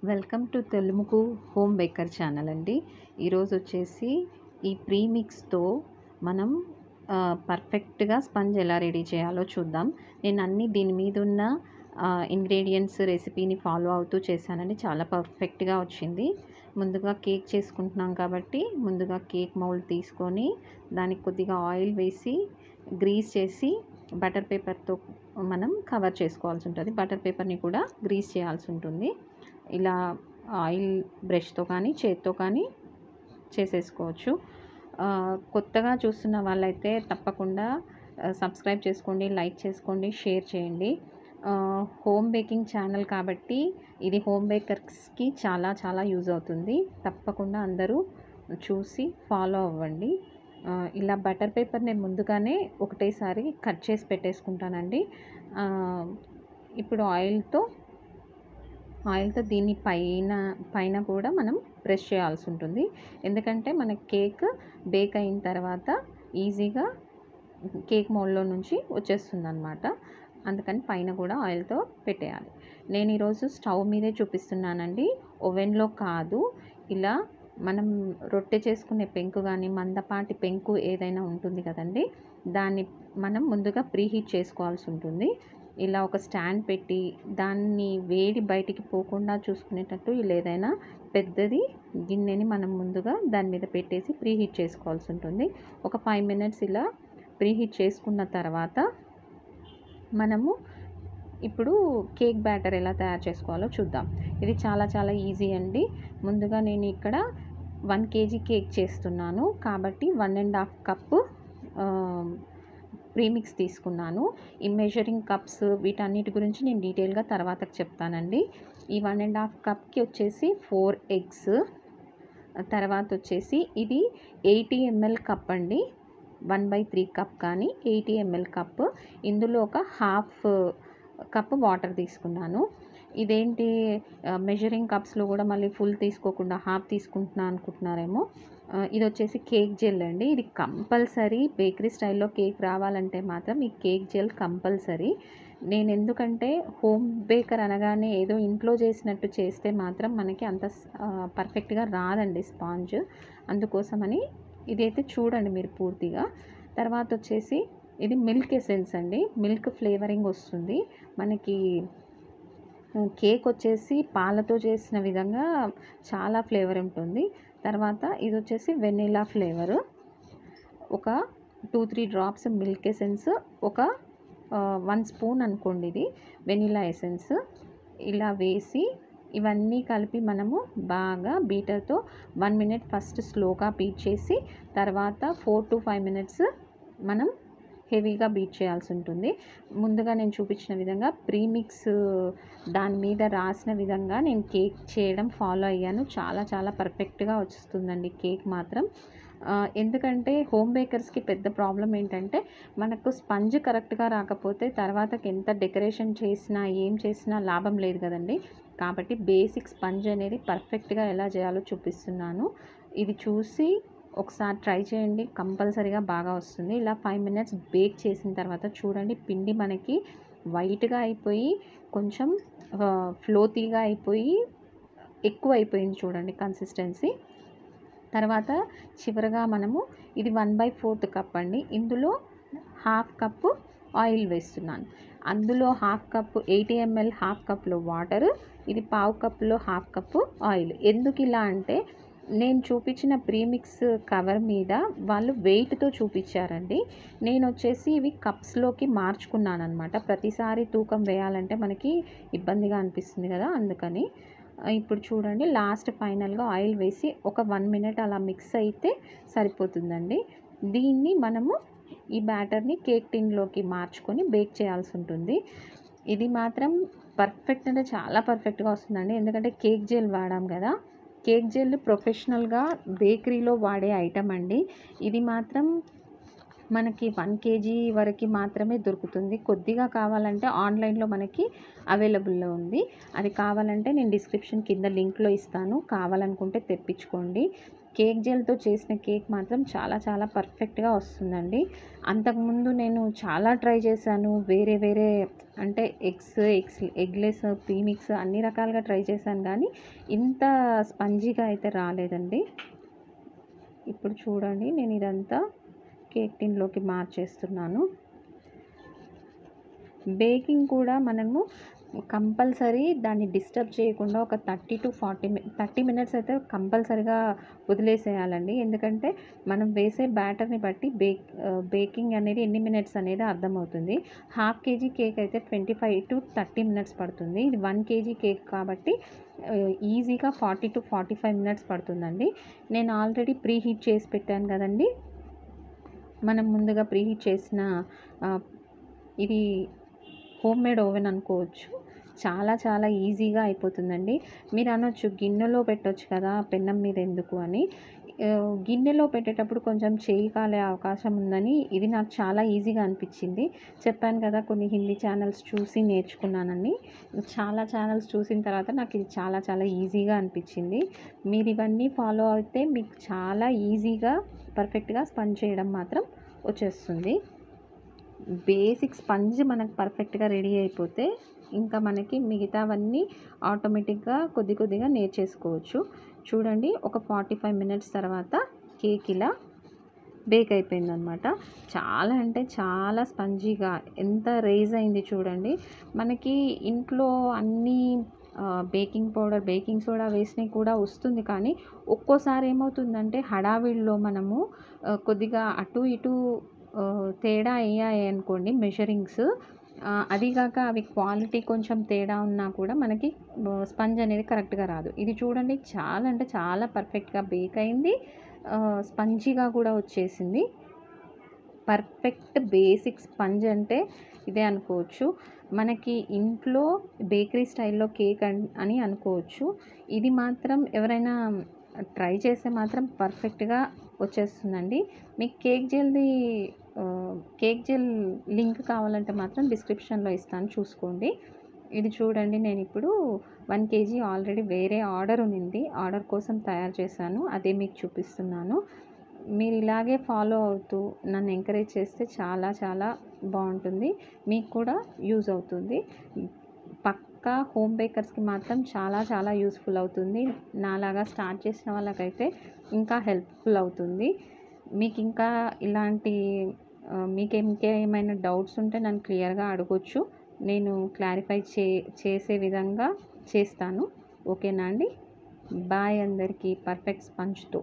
Welcome to Telugu home baker channel అండి. ఈరోజు వచ్చేసి ఈ ప్రీమిక్స్తో మనం పర్ఫెక్ట్గా స్పంజ్ ఎలా రెడీ చేయాలో చూద్దాం. నేను అన్ని దీని మీద ఉన్న ఇంగ్రీడియంట్స్ రెసిపీని ఫాలో అవుతూ చేశానండి. చాలా పర్ఫెక్ట్గా వచ్చింది. ముందుగా కేక్ చేసుకుంటున్నాం కాబట్టి ముందుగా కేక్ మౌల్డ్ తీసుకొని దానికి కొద్దిగా ఆయిల్ వేసి గ్రీస్ చేసి బటర్ పేపర్తో మనం కవర్ చేసుకోవాల్సి ఉంటుంది. బటర్ పేపర్ని కూడా గ్రీస్ చేయాల్సి ఉంటుంది. ఇలా ఆయిల్ బ్రష్తో కానీ చేత్తో కానీ చేసేసుకోవచ్చు. కొత్తగా చూస్తున్న వాళ్ళైతే తప్పకుండా సబ్స్క్రైబ్ చేసుకోండి, లైక్ చేసుకోండి, షేర్ చేయండి. హోమ్ బేకింగ్ ఛానల్ కాబట్టి ఇది హోమ్ బేకర్స్కి చాలా చాలా యూజ్ అవుతుంది. తప్పకుండా అందరూ చూసి ఫాలో అవ్వండి. ఇలా బటర్ పేపర్ నేను ముందుగానే ఒకటేసారి కట్ చేసి పెట్టేసుకుంటానండి. ఇప్పుడు ఆయిల్తో దీని పైన కూడా మనం ప్రెస్ చేయాల్సి ఉంటుంది. ఎందుకంటే మన కేక్ బేక్ అయిన తర్వాత ఈజీగా కేక్ మోల్డ్లో నుంచి వచ్చేస్తుంది అన్నమాట. అందుకని పైన కూడా ఆయిల్తో పెట్టేయాలి. నేను ఈరోజు స్టవ్ మీదే చూపిస్తున్నానండి, ఓవెన్లో కాదు. ఇలా మనం రొట్టె చేసుకునే పెంకు కానీ మందపాటి పెంకు ఏదైనా ఉంటుంది కదండి, దాన్ని మనం ముందుగా ప్రీహీట్ చేసుకోవాల్సి ఉంటుంది. ఇలా ఒక స్టాండ్ పెట్టి దాన్ని వేడి బయటికి పోకుండా చూసుకునేటట్టు ఇలా ఏదైనా పెద్దది గిన్నెని మనం ముందుగా దాని మీద పెట్టేసి ప్రీహీట్ చేసుకోవాల్సి ఉంటుంది. ఒక 5 మినిట్స్ ఇలా ప్రీహీట్ చేసుకున్న తర్వాత మనము ఇప్పుడు కేక్ బ్యాటర్ ఎలా తయారు చేసుకోవాలో చూద్దాం. ఇది చాలా చాలా ఈజీ అండి. ముందుగా నేను ఇక్కడ 1 kg కేక్ చేస్తున్నాను కాబట్టి 1.5 కప్పు ప్రీమిక్స్ తీసుకున్నాను. ఈ మెజరింగ్ కప్స్ వీటన్నిటి గురించి నేను డీటెయిల్గా తర్వాత చెప్తానండి. ఈ 1.5 కప్కి వచ్చేసి 4 ఎగ్స్, తర్వాత వచ్చేసి ఇది 80 ml కప్ అండి. 1/3 కప్ కానీ 80 ml కప్. ఇందులో ఒక హాఫ్ కప్ వాటర్ తీసుకున్నాను. ఇదేంటి మెజరింగ్ కప్స్లో కూడా మళ్ళీ ఫుల్ తీసుకోకుండా హాఫ్ తీసుకుంటున్నా అనుకుంటున్నారేమో. ఇది వచ్చేసి కేక్ జెల్ అండి. ఇది కంపల్సరీ బేకరీ స్టైల్లో కేక్ రావాలంటే మాత్రం ఈ కేక్ జెల్ కంపల్సరీ. నేను ఎందుకంటే హోమ్ బేకర్ అనగానే ఏదో ఇంట్లో చేసినట్టు చేస్తే మాత్రం మనకి అంత పర్ఫెక్ట్గా రాదండి స్పాంజ్. అందుకోసమని ఇదైతే చూడండి మీరు పూర్తిగా. తర్వాత వచ్చేసి ఇది మిల్క్ ఎసెన్స్ అండి. మిల్క్ ఫ్లేవరింగ్ వస్తుంది మనకి. కేక్ వచ్చేసి పాలతో చేసిన విధంగా చాలా ఫ్లేవర్ ఉంటుంది. తర్వాత ఇది వచ్చేసి వెనిలా ఫ్లేవరు. ఒక 2-3 డ్రాప్స్ మిల్క్ ఎసెన్స్, ఒక 1 స్పూన్ అనుకోండి ఇది వెనిలా ఎసెన్స్. ఇలా వేసి ఇవన్నీ కలిపి మనము బాగా బీటర్తో 1 మినిట్ ఫస్ట్ స్లోగా బీట్ చేసి తర్వాత 4 to 5 మినిట్స్ మనం హెవీగా బీట్ చేయాల్సి ఉంటుంది. ముందుగా నేను చూపించిన విధంగా ప్రీమిక్స్ దాని మీద రాసిన విధంగా నేను కేక్ చేయడం ఫాలో అయ్యాను. చాలా చాలా పర్ఫెక్ట్గా వస్తుందండి కేక్ మాత్రం. ఎందుకంటే హోమ్ బేకర్స్కి పెద్ద ప్రాబ్లం ఏంటంటే మనకు స్పంజ్ కరెక్ట్గా రాకపోతే తర్వాతకి ఎంత డెకరేషన్ చేసినా ఏం చేసినా లాభం లేదు కదండి. కాబట్టి బేసిక్ స్పంజ్ అనేది పర్ఫెక్ట్గా ఎలా చేయాలో చూపిస్తున్నాను. ఇది చూసి ఒకసారి ట్రై చేయండి, కంపల్సరీగా బాగా వస్తుంది. ఇలా 5 మినిట్స్ బేక్ చేసిన తర్వాత చూడండి పిండి మనకి వైట్గా అయిపోయి కొంచెం ఫ్లోతీగా అయిపోయి ఎక్కువ అయిపోయింది చూడండి కన్సిస్టెన్సీ. తర్వాత చివరగా మనము ఇది 1/4 కప్ అండి. ఇందులో హాఫ్ కప్పు ఆయిల్ వేస్తున్నాను. అందులో హాఫ్ కప్పు 80 ml హాఫ్ కప్లో వాటర్, ఇది పావు కప్పులో హాఫ్ కప్పు ఆయిల్. ఎందుకు ఇలా అంటే నేను చూపించిన ప్రీమిక్స్ కవర్ మీద వాళ్ళు వెయిట్తో చూపించారండి. నేను వచ్చేసి ఇవి కప్స్లోకి మార్చుకున్నాను అనమాట. ప్రతిసారి తూకం వేయాలంటే మనకి ఇబ్బందిగా అనిపిస్తుంది కదా, అందుకని. ఇప్పుడు చూడండి లాస్ట్ ఫైనల్గా ఆయిల్ వేసి ఒక 1 మినిట్ అలా మిక్స్ అయితే సరిపోతుందండి. దీన్ని మనము ఈ బ్యాటర్ని కేక్ టిన్లోకి మార్చుకొని బేక్ చేయాల్సి ఉంటుంది. ఇది మాత్రం పర్ఫెక్ట్ అంటే చాలా పర్ఫెక్ట్గా వస్తుందండి. ఎందుకంటే కేక్ జెల్ వాడాం కదా. కేక్ జెల్ ప్రొఫెషనల్గా బేకరీలో వాడే ఐటమ్ అండి. ఇది మాత్రం మనకి 1 kg వరకు మాత్రమే దొరుకుతుంది. కొద్దిగా కావాలంటే ఆన్లైన్లో మనకి అవైలబుల్లో ఉంది. అది కావాలంటే నేను డిస్క్రిప్షన్ కింద లింక్లో ఇస్తాను, కావాలనుకుంటే తెప్పించుకోండి. కేక్ జెల్తో చేసిన కేక్ మాత్రం చాలా చాలా పర్ఫెక్ట్గా వస్తుందండి. అంతకుముందు నేను చాలా ట్రై చేశాను. వేరే వేరే అంటే ఎగ్లెస్, ప్రీమిక్స్ అన్ని రకాలుగా ట్రై చేశాను కానీ ఇంత స్పంజీగా అయితే రాలేదండి. ఇప్పుడు చూడండి, నేను ఇదంతా కేక్ టిన్లోకి మార్చేస్తున్నాను. బేకింగ్ కూడా మనము కంపల్సరీ దాన్ని డిస్టర్బ్ చేయకుండా ఒక 30 మినిట్స్ అయితే కంపల్సరీగా వదిలేసేయాలండి. ఎందుకంటే మనం వేసే బ్యాటర్ని బట్టి బేకింగ్ అనేది ఎన్ని మినిట్స్ అనేది అర్థమవుతుంది. హాఫ్ కేజీ కేక్ అయితే 25 to 30 మినిట్స్ పడుతుంది. ఇది 1 కేజీ కేక్ కాబట్టి ఈజీగా 40 to 45 మినిట్స్ పడుతుందండి. నేను ఆల్రెడీ ప్రీ హీట్ చేసి పెట్టాను కదండి. మనం ముందుగా ప్రీ హీట్ చేసిన ఇది హోమ్ మేడ్ ఓవెన్ అనుకోవచ్చు. చాలా చాలా ఈజీగా అయిపోతుందండి. మీరు అనొచ్చు గిన్నెలో పెట్టొచ్చు కదా, పెన్నం మీద ఎందుకు అని. గిన్నెలో పెట్టేటప్పుడు కొంచెం చేయి కాలే అవకాశం ఉందని ఇది నాకు చాలా ఈజీగా అనిపించింది. చెప్పాను కదా, కొన్ని హిందీ ఛానల్స్ చూసి నేర్చుకున్నానని. చాలా ఛానల్స్ చూసిన తర్వాత నాకు ఇది చాలా చాలా ఈజీగా అనిపించింది. మీరు ఇవన్నీ ఫాలో అయితే మీకు చాలా ఈజీగా పర్ఫెక్ట్గా స్పంజ్ చేయడం మాత్రం వచ్చేస్తుంది. బేసిక్ స్పంజ్ మనకు పర్ఫెక్ట్గా రెడీ అయిపోతే ఇంకా మనకి మిగతావన్నీ ఆటోమేటిక్గా కొద్దిగా నేర్చేసుకోవచ్చు. చూడండి, ఒక 45 మినిట్స్ తర్వాత కేక్ ఇలా బేక్ అయిపోయిందనమాట. చాలా అంటే చాలా స్పంజీగా ఎంత రైజ్ అయింది చూడండి. మనకి ఇంట్లో అన్నీ బేకింగ్ పౌడర్, బేకింగ్ సోడా వేసినవి కూడా వస్తుంది. కానీ ఒక్కోసారి ఏమవుతుందంటే హడావిడిలో మనము కొద్దిగా అటు ఇటు తేడా అయ్యాయి అనుకోండి మెజరింగ్స్, అదిగాక అవి క్వాలిటీ కొంచెం తేడా ఉన్నా కూడా మనకి స్పంజ్ అనేది కరెక్ట్గా రాదు. ఇది చూడండి, చాలా అంటే చాలా పర్ఫెక్ట్గా బేక్ అయింది, స్పంజీగా కూడా వచ్చేసింది. పర్ఫెక్ట్ బేసిక్ స్పంజ్ అంటే ఇదే అనుకోవచ్చు. మనకి ఇంట్లో బేకరీ స్టైల్లో కేక్ అని అనుకోవచ్చు. ఇది మాత్రం ఎవరైనా ట్రై చేస్తే మాత్రం పర్ఫెక్ట్గా వచ్చేస్తుందండి. మీకు కేక్ జెల్ లింక్ కావాలంటే మాత్రం డిస్క్రిప్షన్లో ఇస్తాను, చూసుకోండి. ఇది చూడండి, నేను ఇప్పుడు 1 కేజీ ఆల్రెడీ వేరే ఆర్డర్ ఉంది, ఆర్డర్ కోసం తయారు చేశాను, అదే మీకు చూపిస్తున్నాను. మీరు ఇలాగే ఫాలో అవుతూ నన్ను ఎంకరేజ్ చేస్తే చాలా చాలా బాగుంటుంది, మీకు కూడా యూజ్ అవుతుంది. పక్కా హోమ్ బేకర్స్కి మాత్రం చాలా చాలా యూస్ఫుల్ అవుతుంది. నాలాగా స్టార్ట్ చేసిన వాళ్ళకైతే ఇంకా హెల్ప్ఫుల్ అవుతుంది. మీకు ఇంకా ఇలాంటి మీకు ఇంకేమైనా డౌట్స్ ఉంటే నన్ను క్లియర్గా అడగొచ్చు, నేను క్లారిఫై చేసే విధంగా చేస్తాను. ఓకేనా అండి? బాయ్ అందరికీ. పర్ఫెక్ట్ స్పంజ్తో.